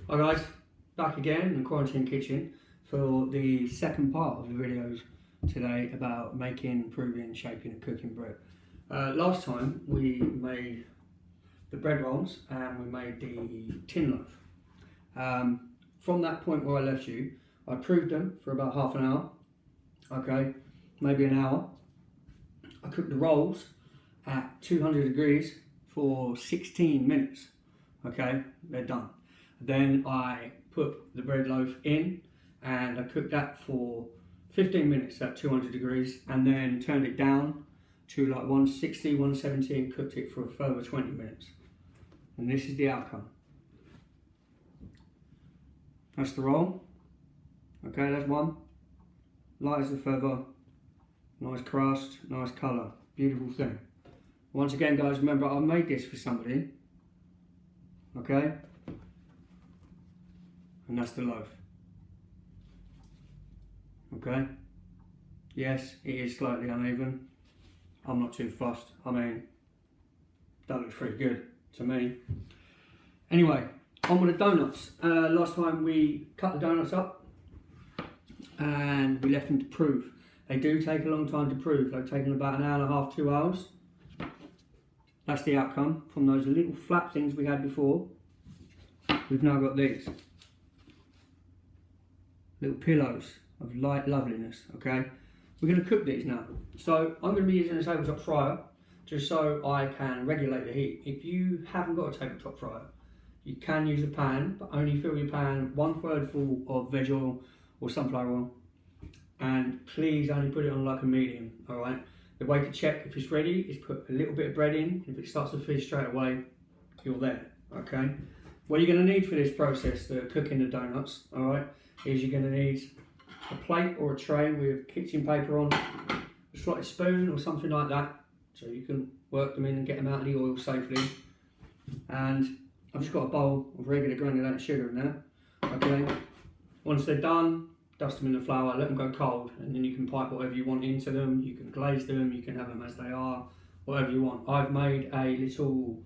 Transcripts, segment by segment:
Hi guys, back again in the quarantine kitchen for the second part of the videos today about making, improving, shaping and cooking bread. Last time we made the bread rolls and we made the tin loaf. From that point where I left you, I proved them for about half an hour, okay, maybe an hour. I cooked the rolls at 200 degrees for 16 minutes, okay, they're done. Then I put the bread loaf in and I cooked that for 15 minutes at 200 degrees and then turned it down to like 160, 170 and cooked it for a further 20 minutes. And this is the outcome. That's the roll. Okay, that's one. Light as a feather, nice crust, nice colour, beautiful thing. Once again guys, remember I made this for somebody, okay? And that's the loaf. Okay? Yes, it is slightly uneven. I'm not too fussed. I mean, that looks pretty good to me. Anyway, on with the donuts. Last time we cut the donuts up and we left them to prove. They do take a long time to prove. They've taken about an hour and a half, 2 hours. That's the outcome from those little flat things we had before. We've now got these little pillows of light loveliness, okay? We're going to cook these now. So I'm going to be using a tabletop fryer just so I can regulate the heat. If you haven't got a tabletop fryer, you can use a pan, but only fill your pan 1/3 full of veg oil or sunflower oil. And please only put it on like a medium, all right? The way to check if it's ready is put a little bit of bread in. If it starts to fizz straight away, you're there, okay? What you're going to need for this process, the cooking the donuts, all right, is you're going to need a plate or a tray with kitchen paper on, a slight spoon or something like that, so you can work them in and get them out of the oil safely. And I've just got a bowl of regular granulated sugar in there, okay? Once they're done, dust them in the flour, let them go cold, and then you can pipe whatever you want into them. You can glaze them, you can have them as they are, whatever you want. I've made a little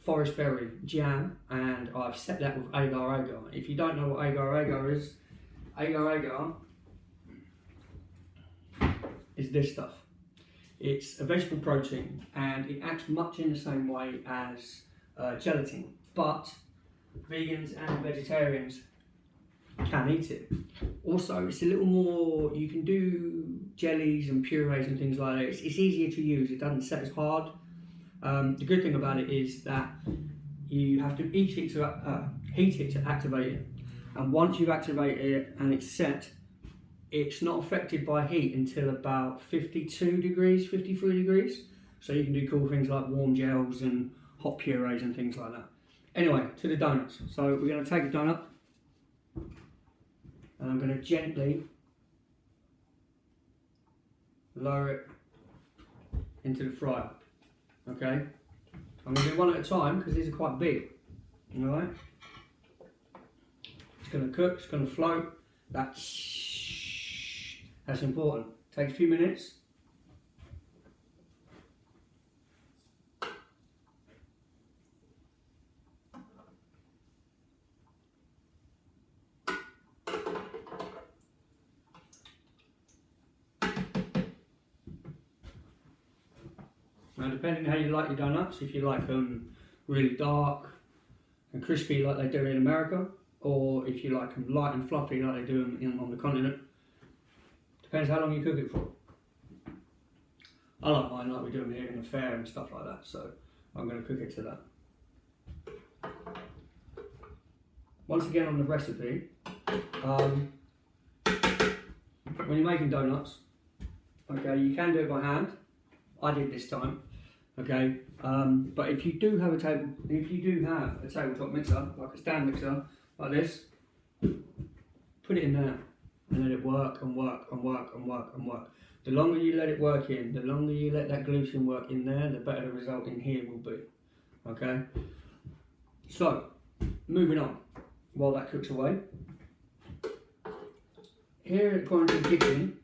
forest berry jam and I've set that with agar agar. If you don't know what agar agar is this stuff. It's a vegetable protein and it acts much in the same way as gelatin, but vegans and vegetarians can eat it. Also, it's a little more, you can do jellies and purees and things like that. It's easier to use, it doesn't set as hard. The good thing about it is that you have to heat it to activate it. And once you've activated it and it's set, it's not affected by heat until about 52 degrees, 53 degrees. So you can do cool things like warm gels and hot purees and things like that. Anyway, to the donuts. So we're going to take a donut and I'm going to gently lower it into the fryer. Okay, I'm going to do one at a time because these are quite big. Alright, it's going to cook, it's going to float. That's important. Takes a few minutes. Now, depending on how you like your donuts, if you like them really dark and crispy like they do in America, or if you like them light and fluffy like they do on the continent, depends how long you cook it for. I like mine like we do them here in a fair and stuff like that, so I'm going to cook it to that. Once again on the recipe, when you're making donuts, okay, you can do it by hand. I did this time, okay. But if you do have a tabletop mixer, like a stand mixer, like this, put it in there and let it work and work and work and work and work. The longer you let it work in, the longer you let that gluten work in there, the better the result in here will be, okay. So, moving on, while that cooks away, here at Quarantine Kitchen,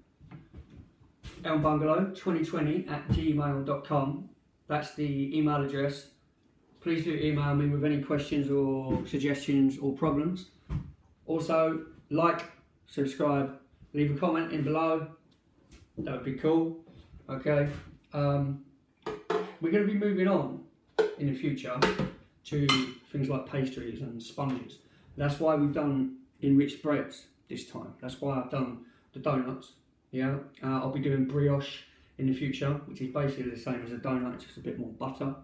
elmbungalow2020@gmail.com. That's the email address please do email me with any questions or suggestions or problems. Also, like, subscribe, leave a comment in below. That would be cool. Okay. We're going to be moving on in the future to things like pastries and sponges. That's why we've done enriched breads this time. That's why I've done the donuts. Yeah, I'll be doing brioche in the future, which is basically the same as a donut, just a bit more butter.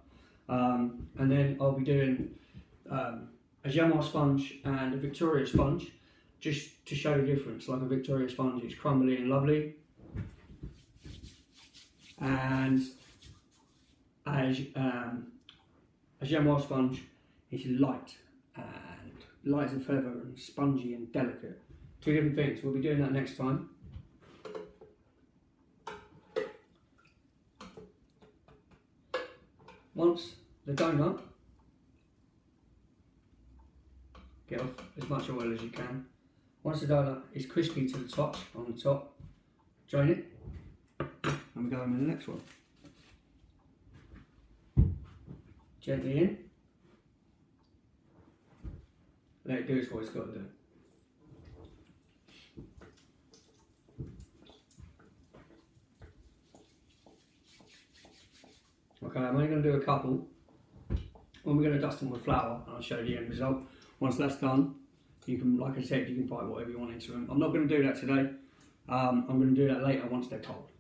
And then I'll be doing a Jamois sponge and a Victoria sponge, just to show the difference. Like a Victoria sponge is crumbly and lovely, and a Jamois sponge is light as a feather and spongy and delicate. Two different things. We'll be doing that next time. Once the donut, get off as much oil as you can. Once the donut is crispy to the top, on the top, join it, and we go on with the next one. Gently in. Let it do what it's got to do. Okay, I'm only going to do a couple. When we're going to dust them with flour, and I'll show you the end result. Once that's done, you can, like I said, you can put whatever you want into them. I'm not going to do that today. I'm going to do that later once they're cold.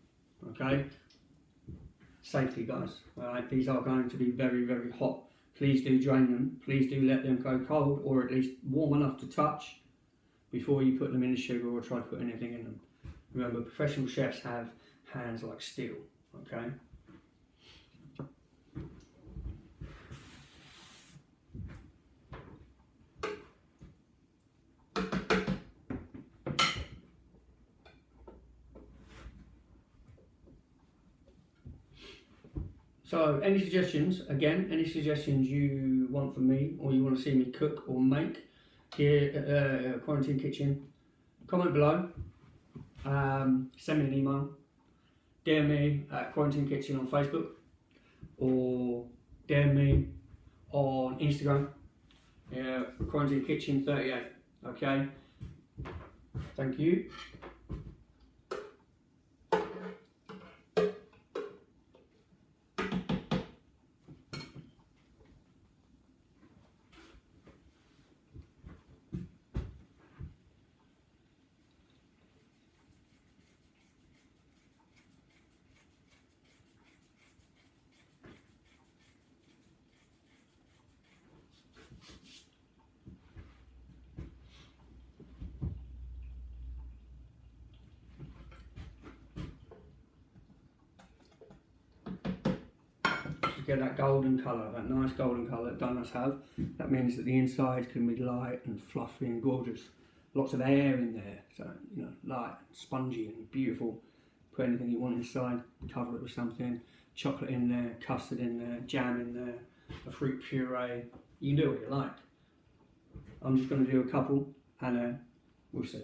Okay. Safety, guys. Alright, these are going to be very, very hot. Please do drain them. Please do let them go cold, or at least warm enough to touch before you put them in the sugar or try to put anything in them. Remember, professional chefs have hands like steel. Okay. So, any suggestions, again, any suggestions you want from me or you want to see me cook or make here at Quarantine Kitchen, comment below, send me an email, DM me at Quarantine Kitchen on Facebook, or DM me on Instagram, Quarantine Kitchen 38, okay? Thank you. Get that golden colour, that nice golden colour that donuts have. That means that the inside can be light and fluffy and gorgeous. Lots of air in there, so you know, light, spongy and beautiful. Put anything you want inside, cover it with something. Chocolate in there, custard in there, jam in there, a fruit puree. You can do what you like. I'm just going to do a couple, and we'll see.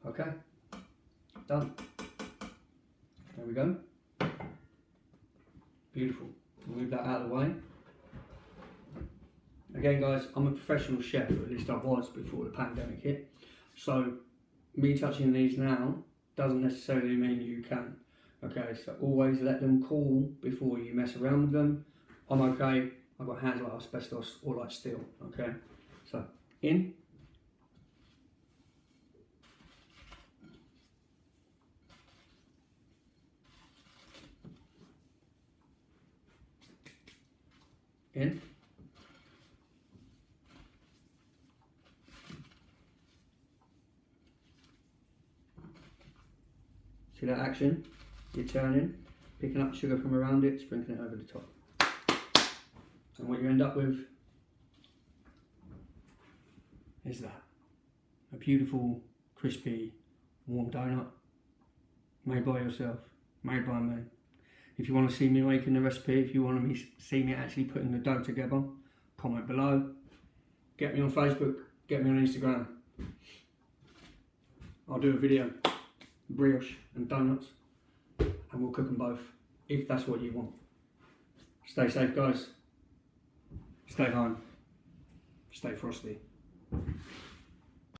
Okay, done. There we go. Beautiful. Move that out of the way. Again, guys, I'm a professional chef, or at least I was before the pandemic hit. So, me touching these now doesn't necessarily mean you can. Okay, so always let them cool before you mess around with them. I'm okay. I've got hands like asbestos or like steel. Okay, so in. In. See that action? You're turning, picking up sugar from around it, sprinkling it over the top. And what you end up with is that. A beautiful, crispy, warm donut. Made by yourself, made by me. If you want to see me making the recipe, if you want to see me actually putting the dough together, comment below. Get me on Facebook, get me on Instagram. I'll do a video. brioche and donuts, and we'll cook them both if that's what you want. Stay safe, guys. Stay home. Stay frosty.